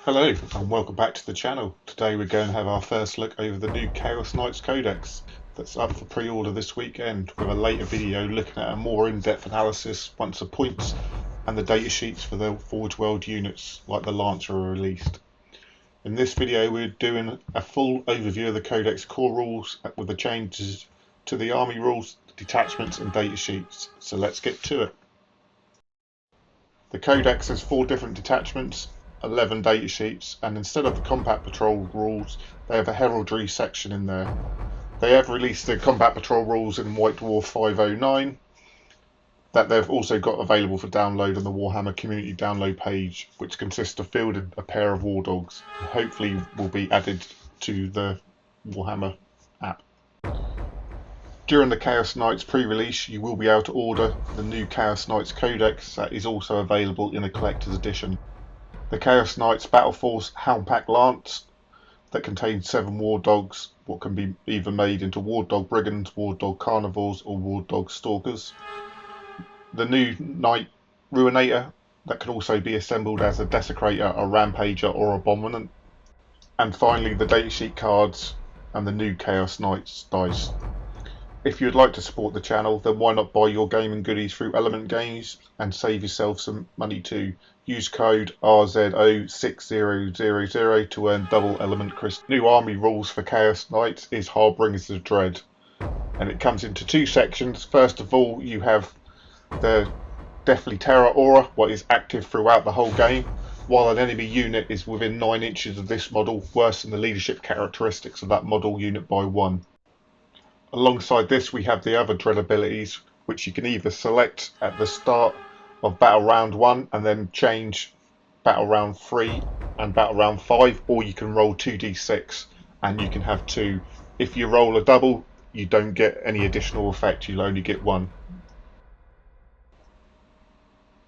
Hello and welcome back to the channel. Today we're going to have our first look over the new Chaos Knights Codex that's up for pre-order this weekend, with a later video looking at a more in-depth analysis once the points and the datasheets for the Forge World units like the Lancer are released. In this video we're doing a full overview of the Codex core rules with the changes to the army rules, detachments and datasheets, so let's get to it. The Codex has 4 different detachments, 11 datasheets, and instead of the combat patrol rules they have a heraldry section in there. They have released the combat patrol rules in White Dwarf 509 that they've also got available for download on the Warhammer community download page, which consists of fielding a pair of war dogs, and hopefully will be added to the Warhammer app. During the Chaos Knights pre-release you will be able to order the new Chaos Knights Codex that is also available in a collector's edition. The Chaos Knights Battle Force Houndpack Lance that contains 7 war dogs, what can be either made into war dog brigands, war dog carnivores or war dog stalkers. The new Knight Ruinator that can also be assembled as a Desecrator, a Rampager or a Abominant. And finally the datasheet cards and the new Chaos Knights dice. If you'd like to support the channel, then why not buy your gaming goodies through Element Games and save yourself some money too. Use code RZO6000 to earn double element crystal. New army rules for Chaos Knights is Harbingers of Dread, and it comes into 2 sections. First of all you have the Deathly Terror aura, what is active throughout the whole game. While an enemy unit is within 9 inches of this model, worsen the leadership characteristics of that model unit by 1. Alongside this we have the other dread abilities, which you can either select at the start of battle round 1 and then change battle round 3 and battle round 5, or you can roll 2d6 and you can have 2. If you roll a double you don't get any additional effect, you'll only get 1.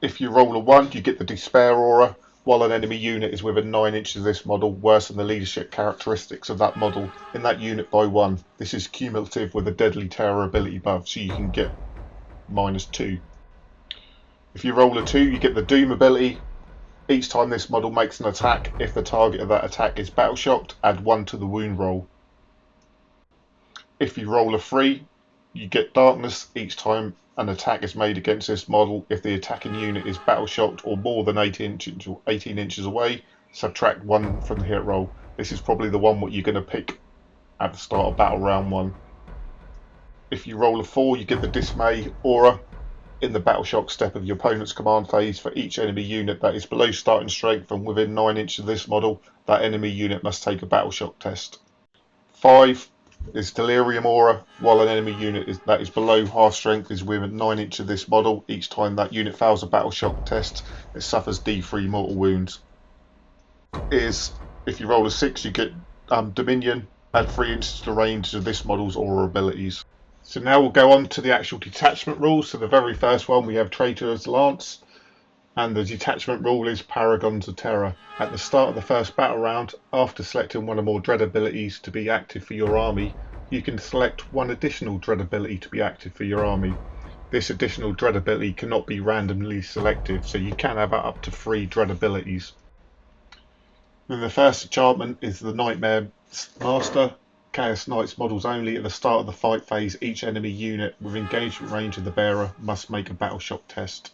If you roll a 1 you get the Despair aura. While an enemy unit is within 9 inches of this model, worsen the leadership characteristics of that model in that unit by 1. This is cumulative with a Deadly Terror ability buff, so you can get -2. If you roll a 2 you get the Doom ability. Each time this model makes an attack, if the target of that attack is battle shocked, add 1 to the wound roll. If you roll a 3 you get Darkness each time an attack is made against this model. If the attacking unit is battle shocked or more than 18 inches away, subtract 1 from the hit roll. This is probably the one what you're going to pick at the start of battle round 1. If you roll a 4 you get the Dismay aura. In the battle shock step of your opponent's command phase, for each enemy unit that is below starting strength and within 9 inches of this model, that enemy unit must take a battle shock test. 5 is Delirium aura. While an enemy unit that is below half strength is within 9 inches of this model, each time that unit fails a battle shock test it suffers D3 mortal wounds. Is if you roll a 6 you get Dominion, add 3 inches to the range of this model's aura abilities. So now we'll go on to the actual detachment rules. So the very first one we have Traitor's Lance, and the detachment rule is Paragons of Terror. At the start of the first battle round, after selecting one or more dread abilities to be active for your army, you can select 1 additional dread ability to be active for your army. This additional dread ability cannot be randomly selected, so you can have up to 3 dread abilities. Then the first enchantment is the Nightmare Master. Chaos Knights models only. At the start of the fight phase, each enemy unit with engagement range of the bearer must make a battle shock test.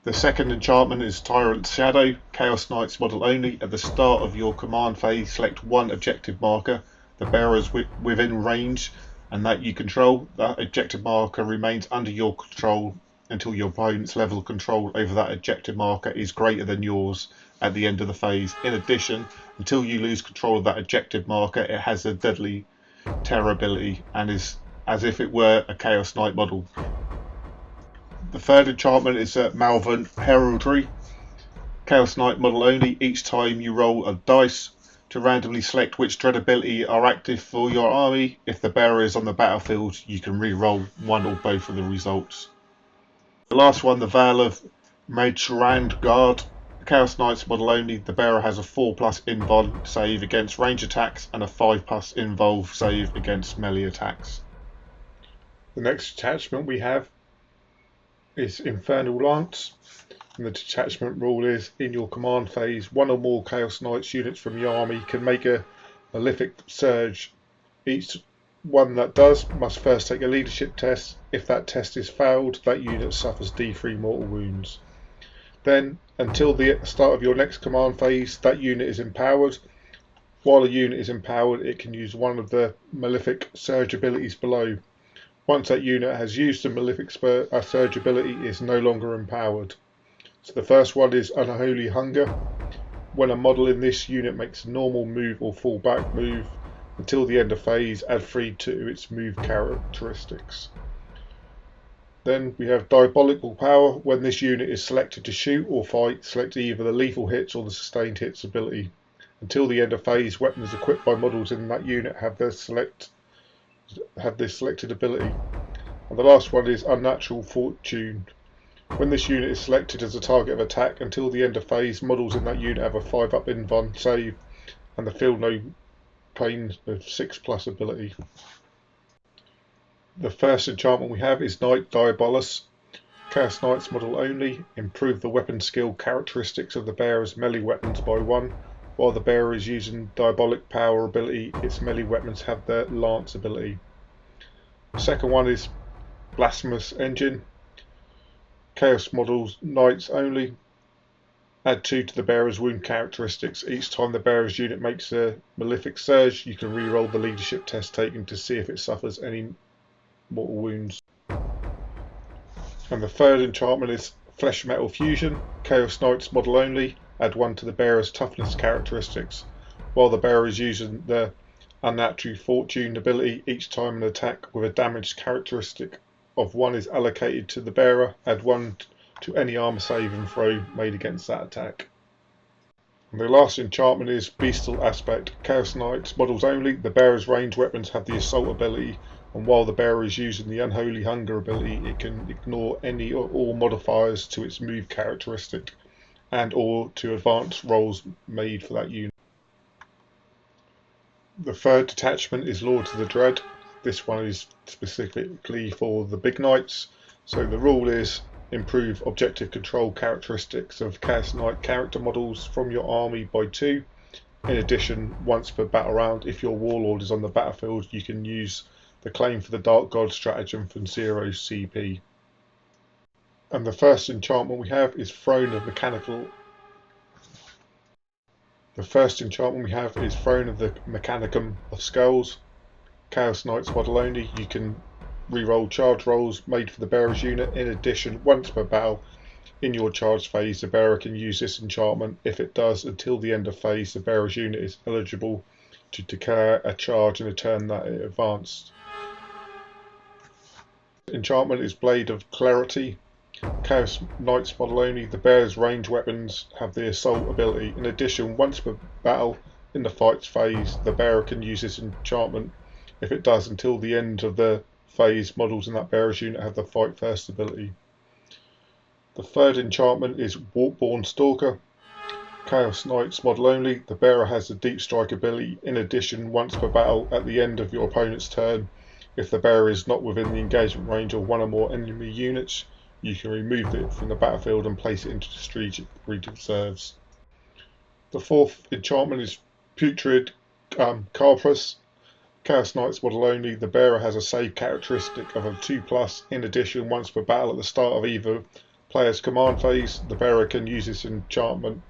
The second enchantment is Tyrant's Shadow. Chaos Knights model only. At the start of your command phase, select 1 objective marker. The bearer is within range and that you control. That objective marker remains under your control until your opponent's level of control over that objective marker is greater than yours at the end of the phase. In addition, until you lose control of that objective marker, it has a Deadly Terror ability and is as if it were a Chaos Knight model. The third enchantment is Malvern Heraldry. Chaos Knight model only. Each time you roll a dice to randomly select which dread ability are active for your army. If the bearer is on the battlefield, you can re-roll 1 or both of the results. The last one, the Veil of Magerand Guard. Chaos Knights model only. The bearer has a 4+ invuln save against range attacks and a 5+ invuln save against melee attacks. The next attachment we have is Infernal Lance. And the detachment rule is, in your command phase, one or more Chaos Knights units from your army can make a malefic surge. Each one that does must first take a leadership test. If that test is failed, that unit suffers D3 mortal wounds. Then, until the start of your next command phase, that unit is empowered. While a unit is empowered, it can use one of the malefic surge abilities below. Once that unit has used the malefic surge ability, it is no longer empowered. So the first one is Unholy Hunger. When a model in this unit makes a normal move or fall back move, until the end of phase, add 3 to its move characteristics. Then we have Diabolical Power. When this unit is selected to shoot or fight, select either the lethal hits or the sustained hits ability. Until the end of phase, weapons equipped by models in that unit have this selected ability. And the last one is Unnatural Fortune. When this unit is selected as a target of attack, until the end of phase, models in that unit have a 5-up invuln save and the Feel No Pain of 6+ ability. The first enchantment we have is Knight Diabolus. Chaos Knights model only. Improve the weapon skill characteristics of the bearer's melee weapons by 1. While the bearer is using Diabolic Power ability, its melee weapons have the Lance ability. The second one is Blasphemous Engine. Chaos models Knights only. Add 2 to the bearer's wound characteristics. Each time the bearer's unit makes a malefic surge, you can re-roll the leadership test taken to see if it suffers any mortal wounds. And the third enchantment is Flesh Metal Fusion. Chaos Knights model only. Add 1 to the bearer's toughness characteristics. While the bearer is using the Unnatural Fortune ability, each time an attack with a damaged characteristic of 1 is allocated to the bearer, add 1 to any armor saving throw made against that attack. And the last enchantment is Bestial Aspect. Chaos Knights models only. The bearer's ranged weapons have the Assault ability, and while the bearer is using the Unholy Hunger ability, it can ignore any or all modifiers to its move characteristic and or to advanced rolls made for that unit. The third detachment is Lords of the Dread. This one is specifically for the big knights. So the rule is improve objective control characteristics of Chaos Knight character models from your army by 2. In addition, once per battle round, if your warlord is on the battlefield, you can use the Claim for the Dark God stratagem from 0 CP. And the first enchantment we have is Throne of Mechanical. The first enchantment we have is Throne of the Mechanicum of Skulls. Chaos Knights model only. You can re-roll charge rolls made for the bearer's unit. In addition, once per battle, in your charge phase, the bearer can use this enchantment. If it does, until the end of phase, the bearer's unit is eligible to declare a charge in a turn that it advanced. Enchantment is Blade of Clarity. Chaos Knights model only. The bearer's ranged weapons have the Assault ability. In addition, once per battle in the fights phase, the bearer can use this enchantment. If it does, until the end of the phase, models in that bearer's unit have the Fight First ability. The third enchantment is Warpborn Stalker. Chaos Knights model only. The bearer has the Deep Strike ability. In addition, once per battle at the end of your opponent's turn, if the bearer is not within the engagement range of 1 or more enemy units, you can remove it from the battlefield and place it into strategic reserves. The fourth enchantment is Putrid Carpus. Chaos Knights model only. The bearer has a save characteristic of a 2+. In addition, once per battle at the start of either player's command phase, the bearer can use this enchantment.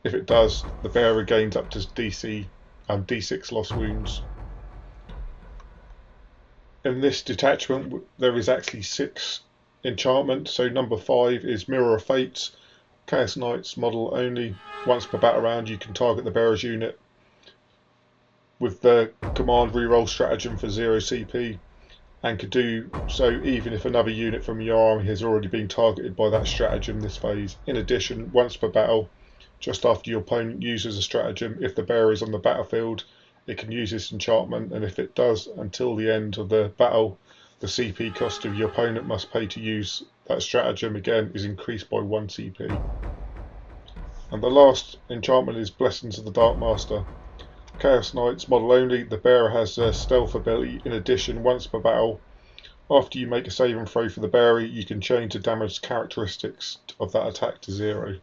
If it does, the bearer gains up to D6 lost wounds. In this detachment, there is actually 6 enchantments. So number 5 is Mirror of Fates. Chaos Knights model only. Once per battle round, you can target the bearer's unit with the command reroll stratagem for 0 CP, and could do so even if another unit from your army has already been targeted by that stratagem this phase. In addition, once per battle, just after your opponent uses a stratagem, if the bearer is on the battlefield, it can use this enchantment, and if it does, until the end of the battle, the CP cost of your opponent must pay to use that stratagem again is increased by 1 CP. And the last enchantment is Blessings of the Dark Master. Chaos Knights model only. The bearer has a stealth ability. In addition, once per battle, After you make a saving throw for the bearer, you can change the damage characteristics of that attack to 0.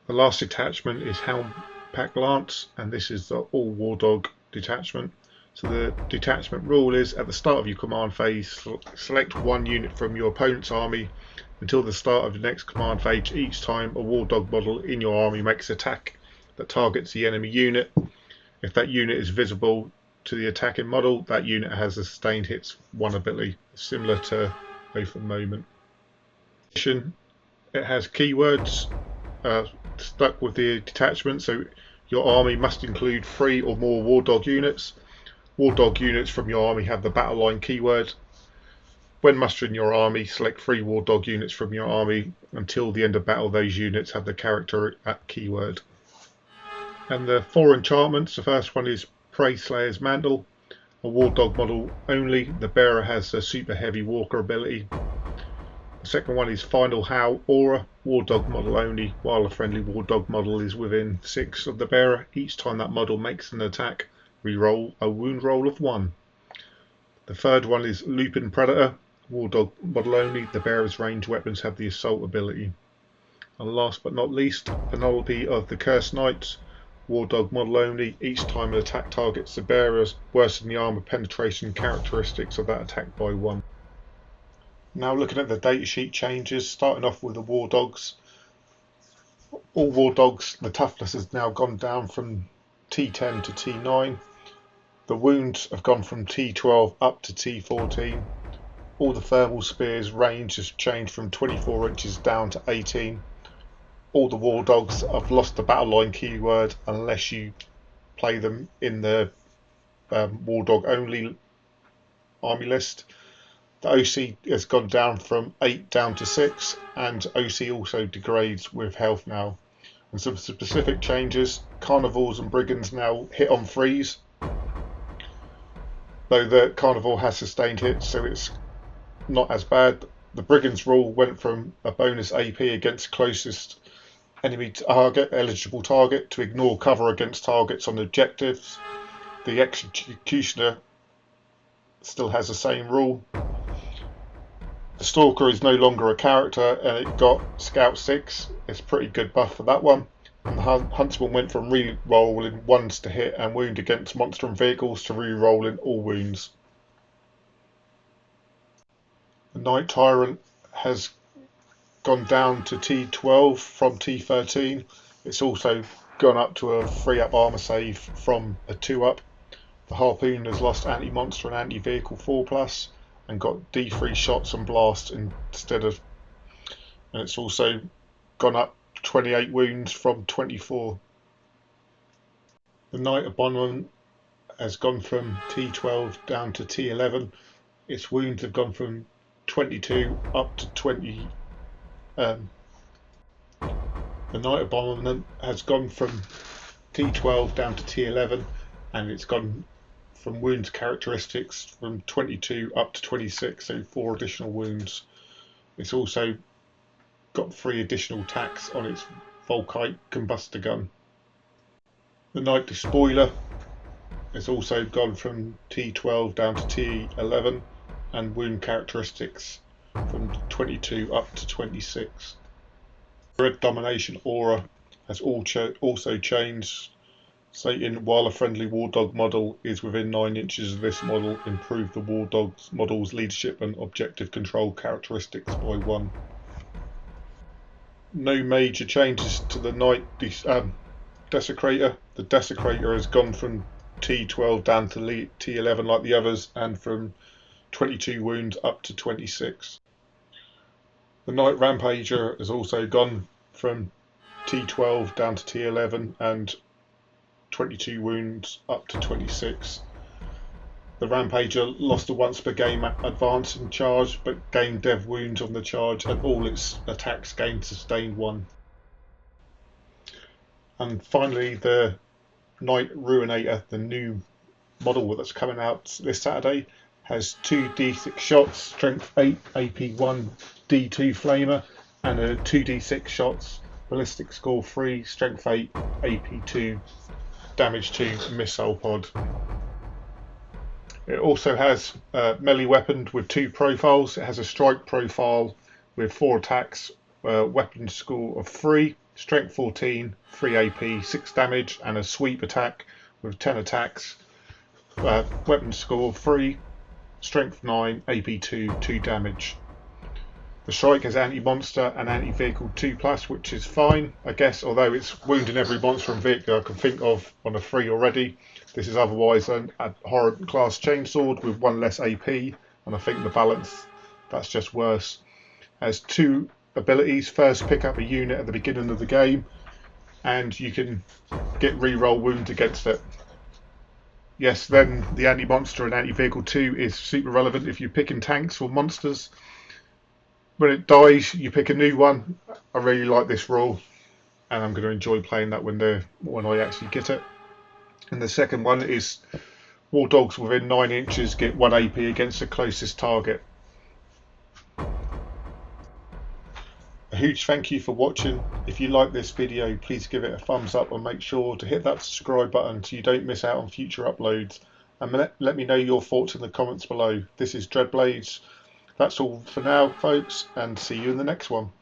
The last detachment is Helm Pack Lance, and this is the all War Dog detachment. So the detachment rule is, at the start of your command phase, select one unit from your opponent's army until the start of the next command phase. Each time a War Dog model in your army makes an attack that targets the enemy unit, if that unit is visible to the attacking model, that unit has a sustained hits 1 ability, similar to Oath of Moment. It has keywords stuck with the detachment, so your army must include 3 or more War Dog units. War Dog units from your army have the battle line keyword. When mustering your army, select 3 War Dog units from your army. Until the end of battle, those units have the character at keyword. And the 4 enchantments, the first one is Prey Slayer's Mantle, a War Dog model only. The bearer has a super heavy walker ability. The second one is Final Howl Aura, War Dog model only, while a friendly War Dog model is within 6 of the bearer. Each time that model makes an attack, reroll a wound roll of 1. The third one is Lupin Predator, War Dog model only. The bearer's ranged weapons have the assault ability. And last but not least, Penelope of the Chaos Knights, War Dog model only. Each time an attack targets the bearers, worsen the armor penetration characteristics of that attack by 1. Now looking at the datasheet changes, starting off with the War Dogs. All War Dogs, the toughness has now gone down from T10 to T9. The wounds have gone from T12 up to T14. All the thermal spears range has changed from 24 inches down to 18. All the War Dogs have lost the battle line keyword unless you play them in the War Dog only army list. The OC has gone down from 8 down to 6, and OC also degrades with health now. And some specific changes: Carnivores and Brigands now hit on freeze, though the Carnivore has sustained hits, so it's not as bad. The Brigands rule went from a bonus AP against closest enemy target, eligible target, to ignore cover against targets on objectives. The Executioner still has the same rule. The Stalker is no longer a character, and it got Scout 6. It's a pretty good buff for that one. And the Huntsman went from re-rolling 1s to hit and wound against monster and vehicles to re-rolling all wounds. The Night Tyrant has gone down to T12 from T13. It's also gone up to a 3-up armor save from a 2-up. The Harpoon has lost anti-monster and anti-vehicle 4+, and got D3 shots and blast instead of, and it's also gone up 28 wounds from 24. The Knight Abominant has gone from T12 down to T11. Its wounds have gone from 22 up to 20. The Knight Abominant has gone from T12 down to T11, and it's gone from wounds characteristics from 22 up to 26, so 4 additional wounds. It's also got 3 additional attacks on its Volkite Combustor gun. The Knight Despoiler has also gone from T12 down to T11, and wound characteristics from 22 up to 26. Red Domination Aura has also changed, stating while a friendly War Dog model is within 9 inches of this model, improve the War Dog's model's leadership and objective control characteristics by 1. No major changes to the Knight Desecrator. The Desecrator has gone from T12 down to T11 like the others, and from 22 wounds up to 26. The Knight Rampager has also gone from T12 down to T11 and 22 wounds up to 26. The Rampager lost a once per game advancing charge, but gained dev wounds on the charge, and all its attacks gained sustained 1. And finally, the Knight Ruinator, the new model that's coming out this Saturday, has 2 D6 shots, strength 8, AP 1, D2 flamer, and a 2d6 shots, ballistic score 3, strength 8, AP 2, damage 2 missile pod. It also has a melee weapon with 2 profiles. It has a strike profile with 4 attacks, weapon score of 3, strength 14, 3 AP, 6 damage, and a sweep attack with 10 attacks, weapon score 3, strength 9, AP 2, 2 damage. The strike has anti-monster and anti-vehicle 2+, which is fine, I guess, although it's wounding every monster and vehicle I can think of on a 3 already. This is otherwise a horror class chainsword with 1 less AP, and I think the balance, that's just worse. Has 2 abilities. First, pick up a unit at the beginning of the game, and you can get reroll wounds against it. Yes, then the anti-monster and anti-vehicle 2 is super relevant if you're picking tanks or monsters. When it dies, you pick a new one. I really like this rule, and I'm going to enjoy playing that when I actually get it. And the second one is war dogs within 9 inches get 1 AP against the closest target. A huge thank you for watching. If you like this video, please give it a thumbs up and make sure to hit that subscribe button so you don't miss out on future uploads. And let me know your thoughts in the comments below. This is Dreadblades. That's all for now, folks, and see you in the next one.